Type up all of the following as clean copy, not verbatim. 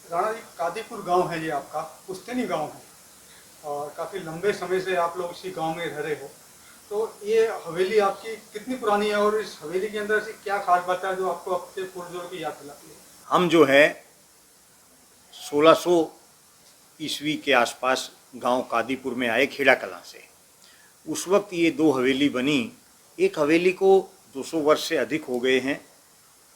राणा जी, कादीपुर गांव है ये आपका, पुश्तैनी गांव है और काफ़ी लंबे समय से आप लोग इसी गांव में रह रहे हो। तो ये हवेली आपकी कितनी पुरानी है और इस हवेली के अंदर ऐसी क्या खास बात है जो आपको अपने पूर्वजों की याद दिलाती है? हम जो है 1600 ईस्वी के आसपास गांव कादीपुर में आए खेड़ा कलां से। उस वक्त ये दो हवेली बनी। एक हवेली को 200 वर्ष से अधिक हो गए हैं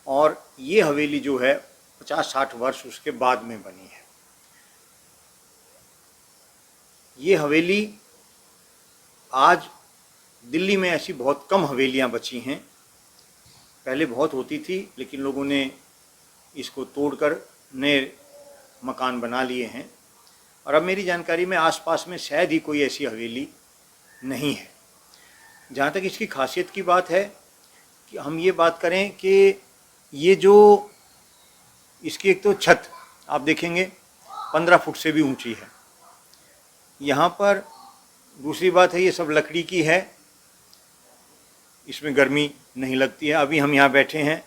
और ये हवेली जो है 50-60 वर्ष उसके बाद में बनी है। ये हवेली आज दिल्ली में ऐसी बहुत कम हवेलियां बची हैं। पहले बहुत होती थी लेकिन लोगों ने इसको तोड़कर नए मकान बना लिए हैं और अब मेरी जानकारी में आसपास में शायद ही कोई ऐसी हवेली नहीं है। जहाँ तक इसकी खासियत की बात है कि हम ये बात करें कि ये जो इसकी एक तो छत आप देखेंगे 15 फुट से भी ऊंची है। यहाँ पर दूसरी बात है ये सब लकड़ी की है, इसमें गर्मी नहीं लगती है। अभी हम यहाँ बैठे हैं,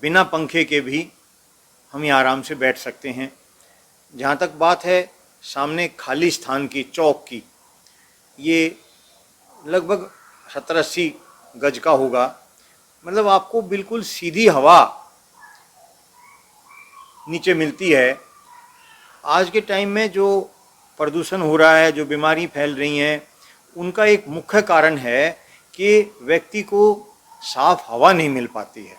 बिना पंखे के भी हम यहाँ आराम से बैठ सकते हैं। जहाँ तक बात है सामने खाली स्थान की, चौक की, ये लगभग 70-80 गज का होगा। मतलब आपको बिल्कुल सीधी हवा नीचे मिलती है। आज के टाइम में जो प्रदूषण हो रहा है, जो बीमारी फैल रही हैं, उनका एक मुख्य कारण है कि व्यक्ति को साफ हवा नहीं मिल पाती है।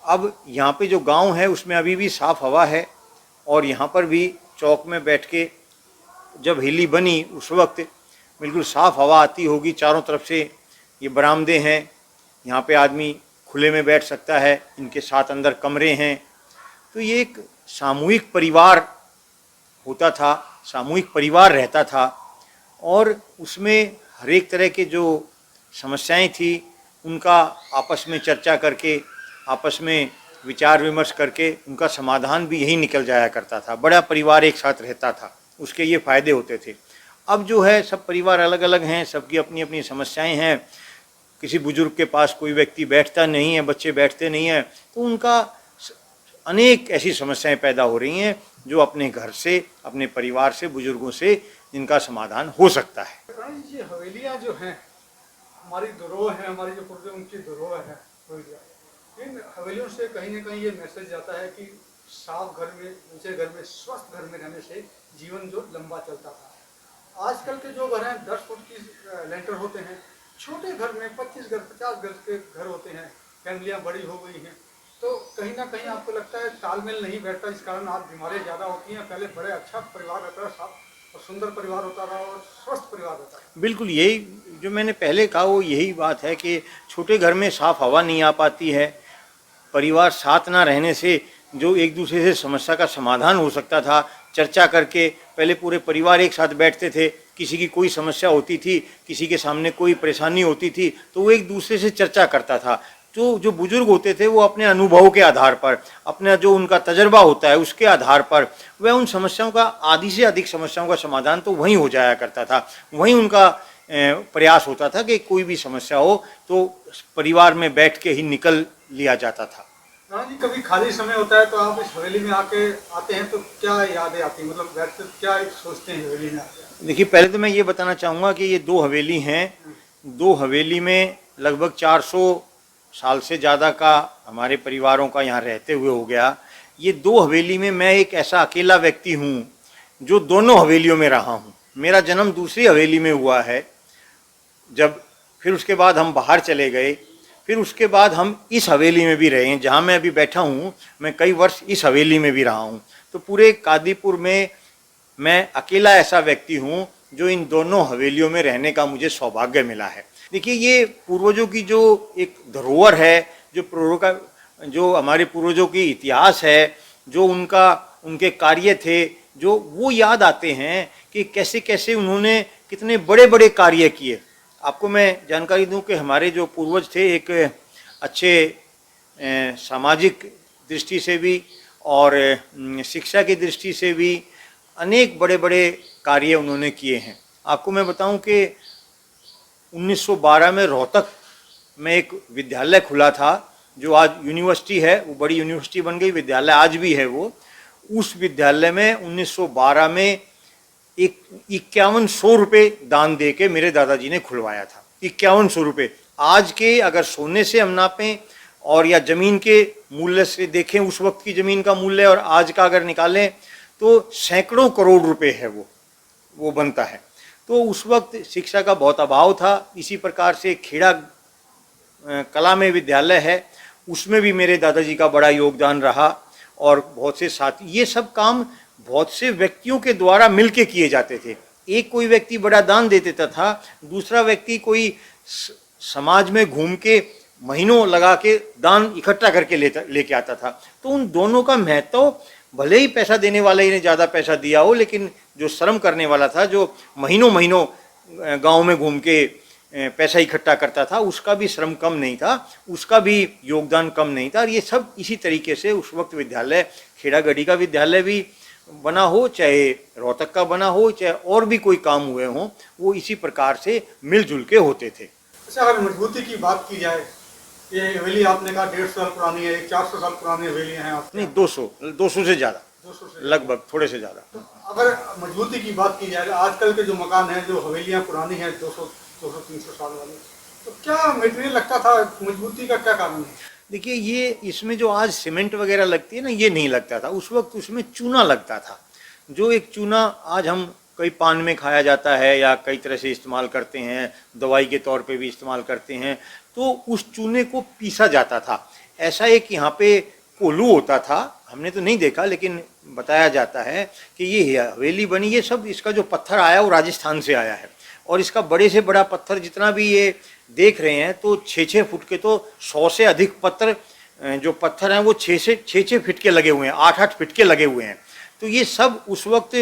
अब यहाँ पे जो गांव है उसमें अभी भी साफ हवा है और यहाँ पर भी चौक में बैठ के जब हवेली बनी उस वक्त बिल्कुल साफ हवा आती होगी। चारों तरफ से ये बरामदे हैं, यहाँ पे आदमी खुले में बैठ सकता है, इनके साथ अंदर कमरे हैं। तो ये एक सामूहिक परिवार होता था, सामूहिक परिवार रहता था और उसमें हर एक तरह के जो समस्याएं थी उनका आपस में चर्चा करके, आपस में विचार विमर्श करके उनका समाधान भी यही निकल जाया करता था। बड़ा परिवार एक साथ रहता था, उसके ये फ़ायदे होते थे। अब जो है सब परिवार अलग अलग हैं, सबकी अपनी अपनी समस्याएं हैं। किसी बुजुर्ग के पास कोई व्यक्ति बैठता नहीं है, बच्चे बैठते नहीं हैं, तो उनका अनेक ऐसी समस्याएं पैदा हो रही हैं जो अपने घर से, अपने परिवार से, बुजुर्गों से इनका समाधान हो सकता है। राणा जी, ये हवेलियाँ जो हैं हमारी धरोहर है, हमारी जो पूर्वजों की धरोहर है हवेलियाँ। इन हवेलियों से कहीं ना कहीं ये मैसेज जाता है कि साफ घर में, ऊंचे घर में, स्वस्थ घर में रहने से जीवन जो लंबा चलता था। आजकल के जो घर हैं 10 फुट की लेंटर होते हैं, छोटे घर में 25 घर, 50 घर के घर होते हैं, फैमिलियाँ बड़ी हो गई हैं। तो कहीं ना कहीं आपको लगता है तालमेल नहीं बैठता, इस कारण आज बीमारियाँ ज़्यादा होती हैं। पहले बड़े अच्छा परिवार रहता था, साफ और सुंदर परिवार होता था और स्वस्थ परिवार होता था। बिल्कुल यही जो मैंने पहले कहा वो यही बात है कि छोटे घर में साफ हवा नहीं आ पाती है। परिवार साथ ना रहने से जो एक दूसरे से समस्या का समाधान हो सकता था, चर्चा करके पहले पूरे परिवार एक साथ बैठते थे। किसी की कोई समस्या होती थी, किसी के सामने कोई परेशानी होती थी तो वो एक दूसरे से चर्चा करता था। तो जो बुजुर्ग होते थे वो अपने अनुभव के आधार पर, अपना जो उनका तजर्बा होता है उसके आधार पर वह उन समस्याओं का, आधी से अधिक समस्याओं का समाधान तो वहीं हो जाया करता था। वहीं उनका प्रयास होता था कि कोई भी समस्या हो तो परिवार में बैठ के ही निकल लिया जाता था। राणा जी, कभी खाली समय होता है तो आप इस हवेली में आते हैं तो क्या यादें आती हैं? मतलब बैठते क्या सोचते हैं हवेली में आते? देखिए, पहले तो मैं ये बताना चाहूँगा कि ये दो हवेली हैं। दो हवेली में लगभग 400 साल से ज़्यादा का हमारे परिवारों का यहाँ रहते हुए हो गया। ये दो हवेली में मैं एक ऐसा अकेला व्यक्ति हूँ जो दोनों हवेलियों में रहा हूँ। मेरा जन्म दूसरी हवेली में हुआ है, जब फिर उसके बाद हम बाहर चले गए, फिर उसके बाद हम इस हवेली में भी रहे हैं। जहाँ मैं अभी बैठा हूँ मैं कई वर्ष इस हवेली में भी रहा हूँ। तो पूरे कादीपुर में मैं अकेला ऐसा व्यक्ति हूँ जो इन दोनों हवेलियों में रहने का मुझे सौभाग्य मिला है। देखिए, ये पूर्वजों की जो एक धरोहर है, जो हमारे पूर्वजों की इतिहास है, जो उनके कार्य थे, जो वो याद आते हैं कि कैसे कैसे उन्होंने कितने बड़े बड़े कार्य किए। आपको मैं जानकारी दूं कि हमारे जो पूर्वज थे एक अच्छे सामाजिक दृष्टि से भी और शिक्षा की दृष्टि से भी अनेक बड़े बड़े कार्य उन्होंने किए हैं। आपको मैं बताऊं कि 1912 में रोहतक में एक विद्यालय खुला था जो आज यूनिवर्सिटी है, वो बड़ी यूनिवर्सिटी बन गई, विद्यालय आज भी है वो, उस विद्यालय में 1912 में 5100 रुपये दान दे के मेरे दादाजी ने खुलवाया था। 5100 रुपये। आज के अगर सोने से हम नापें और या ज़मीन के मूल्य से देखें, उस वक्त की ज़मीन का मूल्य और आज का अगर निकालें तो सैकड़ों करोड़ रुपए है वो बनता है। तो उस वक्त शिक्षा का बहुत अभाव था। इसी प्रकार से खेड़ा कला में विद्यालय है, उसमें भी मेरे दादाजी का बड़ा योगदान रहा और बहुत से साथी, ये सब काम बहुत से व्यक्तियों के द्वारा मिलके किए जाते थे। एक कोई व्यक्ति बड़ा दान दे देता था, दूसरा व्यक्ति कोई समाज में घूम के महीनों लगा के दान इकट्ठा करके लेके आता था। तो उन दोनों का महत्व, भले ही पैसा देने वाले ने ज़्यादा पैसा दिया हो, लेकिन जो श्रम करने वाला था, जो महीनों महीनों गांव में घूम के पैसा इकट्ठा करता था, उसका भी श्रम कम नहीं था, उसका भी योगदान कम नहीं था। और ये सब इसी तरीके से उस वक्त विद्यालय, खेड़ागढ़ी का विद्यालय भी बना हो, चाहे रोहतक का बना हो, चाहे और भी कोई काम हुए हों, वो इसी प्रकार से मिलजुल के होते थे। अच्छा, अगर मजबूती की बात की जाए, ये हवेली आपने कहा 150 साल पुरानी है, 400 साल पुरानी हवेलियाँ हैं आपकी? नहीं, 200 से ज़्यादा, 200 से लगभग, थोड़े से ज़्यादा। तो अगर मजबूती की बात की जाए, आजकल के जो मकान हैं, जो हवेलियाँ पुरानी हैं 200-300 साल वाली, तो क्या मटेरियल लगता था, मजबूती का क्या कारण है? देखिए, ये इसमें जो आज सीमेंट वगैरह लगती है ना, ये नहीं लगता था। उस वक्त उसमें चूना लगता था, जो एक चूना आज हम कई पान में खाया जाता है या कई तरह से इस्तेमाल करते हैं, दवाई के तौर पे भी इस्तेमाल करते हैं। तो उस चूने को पीसा जाता था। ऐसा एक यहाँ पे कोल्हू होता था, हमने तो नहीं देखा, लेकिन बताया जाता है कि ये हवेली बनी, ये सब इसका जो पत्थर आया वो राजस्थान से आया है। और इसका बड़े से बड़ा पत्थर जितना भी ये देख रहे हैं, तो 6-6 फुट के, तो 100 से अधिक जो पत्थर हैं वो 6-6 फीट के लगे हुए हैं, 8-8 फीट के लगे हुए हैं। तो ये सब उस वक्त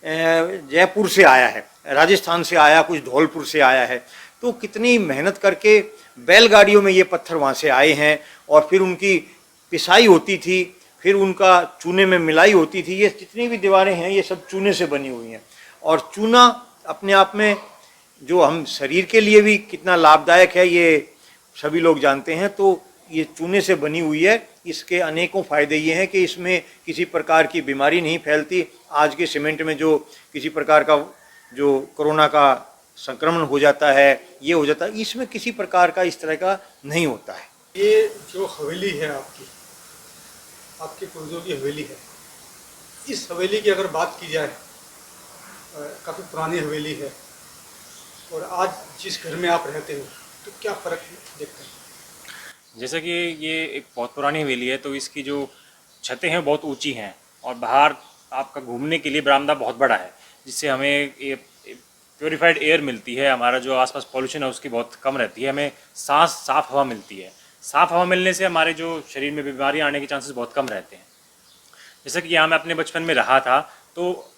जयपुर से आया है, राजस्थान से आया, कुछ धौलपुर से आया है। तो कितनी मेहनत करके बैलगाड़ियों में ये पत्थर वहाँ से आए हैं और फिर उनकी पिसाई होती थी, फिर उनका चूने में मिलाई होती थी। ये जितनी भी दीवारें हैं, ये सब चूने से बनी हुई हैं। और चूना अपने आप में जो हम शरीर के लिए भी कितना लाभदायक है, ये सभी लोग जानते हैं। तो ये चूने से बनी हुई है, इसके अनेकों फ़ायदे ये हैं कि इसमें किसी प्रकार की बीमारी नहीं फैलती। आज के सीमेंट में जो किसी प्रकार का जो कोरोना का संक्रमण हो जाता है, ये हो जाता है, इसमें किसी प्रकार का इस तरह का नहीं होता है। ये जो हवेली है आपकी पूर्वजों की हवेली है, इस हवेली की अगर बात की जाए, काफ़ी पुरानी हवेली है, और आज जिस घर में आप रहते हो, तो क्या फ़र्क देखते हैं? जैसे कि ये एक बहुत पुरानी हवेली है, तो इसकी जो छतें हैं बहुत ऊंची हैं और बाहर आपका घूमने के लिए बरामदा बहुत बड़ा है, जिससे हमें ये प्योरीफाइड एयर मिलती है। हमारा जो आसपास पॉल्यूशन है उसकी बहुत कम रहती है, हमें साफ़ हवा मिलती है। साफ़ हवा मिलने से हमारे जो शरीर में बीमारियाँ आने के चांसेस बहुत कम रहते हैं। जैसे कि यहाँ मैं अपने बचपन में रहा था, तो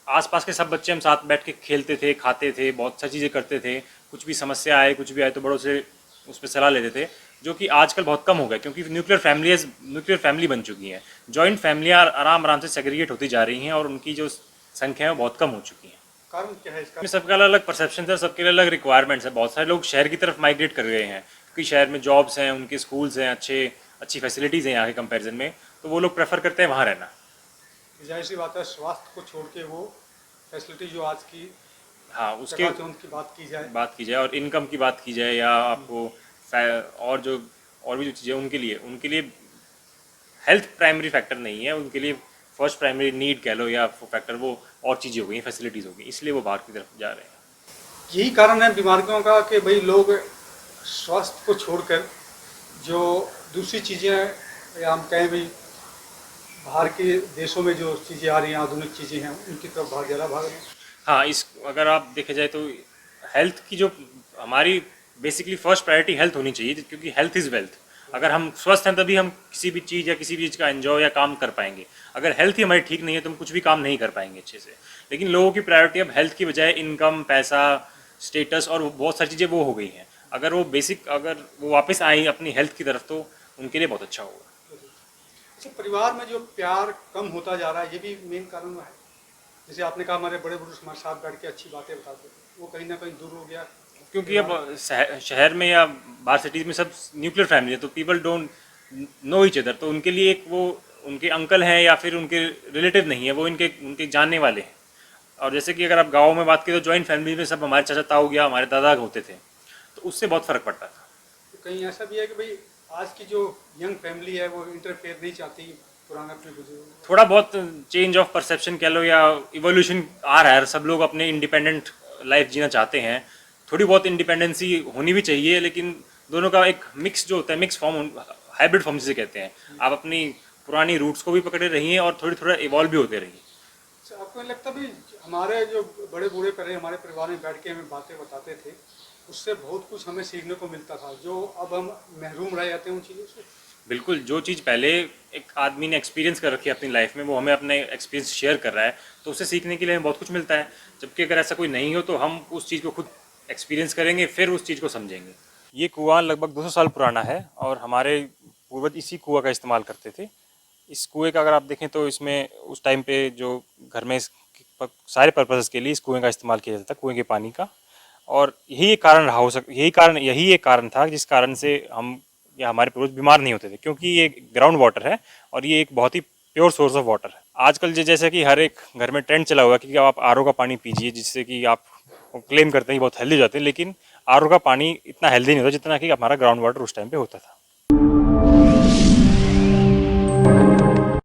आसपास के सब बच्चे हम साथ बैठ के खेलते थे, खाते थे, बहुत सारी चीज़ें करते थे। कुछ भी समस्या आए, कुछ भी आए, तो बड़ों से उस पर सलाह लेते थे, जो कि आजकल बहुत कम हो गया, क्योंकि न्यूक्लियर फैमिली बन चुकी हैं। जॉइंट फैमिलियाँ आराम से सेग्रीगेट होती जा रही हैं और उनकी जो संख्या है वो बहुत कम हो चुकी है। कारण क्या है इसका? सबका अलग अलग परसेप्शन है, सबके अलग रिक्वायरमेंट्स है। बहुत सारे लोग शहर की तरफ माइग्रेट कर गए हैं, क्योंकि शहर में जॉब्स हैं, उनके स्कूल्स हैं, अच्छी फैसिलिटीज़ हैं यहाँ के कंपेरिजन में, तो वो लोग प्रेफर करते हैं वहाँ रहना। जाहिर सी बात है, स्वास्थ्य को छोड़ के वो फैसिलिटी जो आज की, हाँ, उसके उनकी बात की जाए और इनकम की बात की जाए, या आपको और भी जो चीज़ें उनके लिए हेल्थ प्राइमरी फैक्टर नहीं है, उनके लिए फर्स्ट प्राइमरी नीड कह लो या फैक्टर वो और चीज़ें हो गई, फैसिलिटीज़ हो गई, इसलिए वो बाहर की तरफ जा रहे हैं। यही कारण है बीमारियों का कि भाई लोग स्वास्थ्य को छोड़कर जो दूसरी चीज़ें, या हम कहें भी बाहर के देशों में जो चीज़ें आ रही हैं, आधुनिक चीज़ें हैं, उनकी तरफ भाग रहे हैं। हाँ, अगर आप देखे जाए तो हेल्थ की जो हमारी बेसिकली फर्स्ट प्रायोरिटी हेल्थ होनी चाहिए, क्योंकि हेल्थ इज़ वेल्थ। अगर हम स्वस्थ हैं तभी हम किसी भी चीज़ का एंजॉय या काम कर पाएंगे। अगर हेल्थ ही हमारी ठीक नहीं है तो हम कुछ भी काम नहीं कर पाएंगे अच्छे से। लेकिन लोगों की प्रायोरिटी अब हेल्थ की बजाय इनकम, पैसा, स्टेटस और बहुत सारी चीज़ें वो हो गई हैं। अगर वो वापस आए अपनी हेल्थ की तरफ, तो उनके लिए बहुत अच्छा होगा। अच्छा, परिवार में जो प्यार कम होता जा रहा है, ये भी मेन कारण है। जैसे आपने कहा हमारे बड़े बुजुर्ग हमारे साथ बैठ के अच्छी बातें बताते थे, वो कहीं ना कहीं दूर हो गया, क्योंकि अब शहर में या बाहर सिटीज़ में सब न्यूक्लियर फैमिली है, तो people don't know each other, तो उनके लिए एक वो उनके अंकल हैं या फिर उनके रिलेटिव नहीं है, वो इनके उनके जानने वाले हैं। और जैसे कि अगर आप गाँव में बात करें तो जॉइंट फैमिली में सब हमारे चाचा ताऊ गया, हमारे दादा होते थे, तो उससे बहुत फ़र्क पड़ता था। तो कहीं ऐसा भी है कि भाई आज की जो यंग फैमिली है वो इंटरफेयर नहीं चाहती पुराना अपने बुजुर्ग। थोड़ा बहुत चेंज ऑफ परसेप्शन कह लो या इवोल्यूशन आ रहा है, सब लोग अपने इंडिपेंडेंट लाइफ जीना चाहते हैं। थोड़ी बहुत इंडिपेंडेंसी होनी भी चाहिए, लेकिन दोनों का एक मिक्स जो होता है, मिक्स फॉर्म, हाइब्रिड फॉर्म जिसे कहते हैं, आप अपनी पुरानी रूट्स को भी पकड़े रहिए और थोड़ी थोड़ा इवॉल्व भी होते रहिए। अच्छा, आपको नहीं लगता भी हमारे जो बड़े बूढ़े पहले हमारे परिवार में बैठ के हमें बातें बताते थे, उससे बहुत कुछ हमें सीखने को मिलता था, जो अब हम महरूम रह जाते हैं उन चीज़ों से। बिल्कुल, जो चीज़ पहले एक आदमी ने एक्सपीरियंस कर रखी है अपनी लाइफ में, वो हमें अपने एक्सपीरियंस शेयर कर रहा है, तो उससे सीखने के लिए हमें बहुत कुछ मिलता है। जबकि अगर ऐसा कोई नहीं हो तो हम उस चीज़ को खुद एक्सपीरियंस करेंगे, फिर उस चीज़ को समझेंगे। ये कुआं लगभग 200 साल पुराना है और हमारे पूर्वज इसी कुआं का इस्तेमाल करते थे। इस कुएं का अगर आप देखें तो इसमें उस टाइम पे जो घर में सारे पर्पसेस के लिए इस कुएं का इस्तेमाल किया जाता था, कुएं के पानी का। और यही एक कारण रहा हो यही एक कारण था जिस कारण से हम या हमारे पूर्वज बीमार नहीं होते थे, क्योंकि ये ग्राउंड वाटर है और ये एक बहुत ही प्योर सोर्स ऑफ वाटर है। आजकल जैसे कि हर एक घर में ट्रेंड चला हुआ है कि आप आरओ का पानी पीजिए, जिससे कि आप क्लेम करते हैं कि बहुत हेल्दी हो जाते हैं, लेकिन आरओ का पानी इतना हेल्दी नहीं होता जितना कि हमारा ग्राउंड वाटर उस टाइम पे होता था।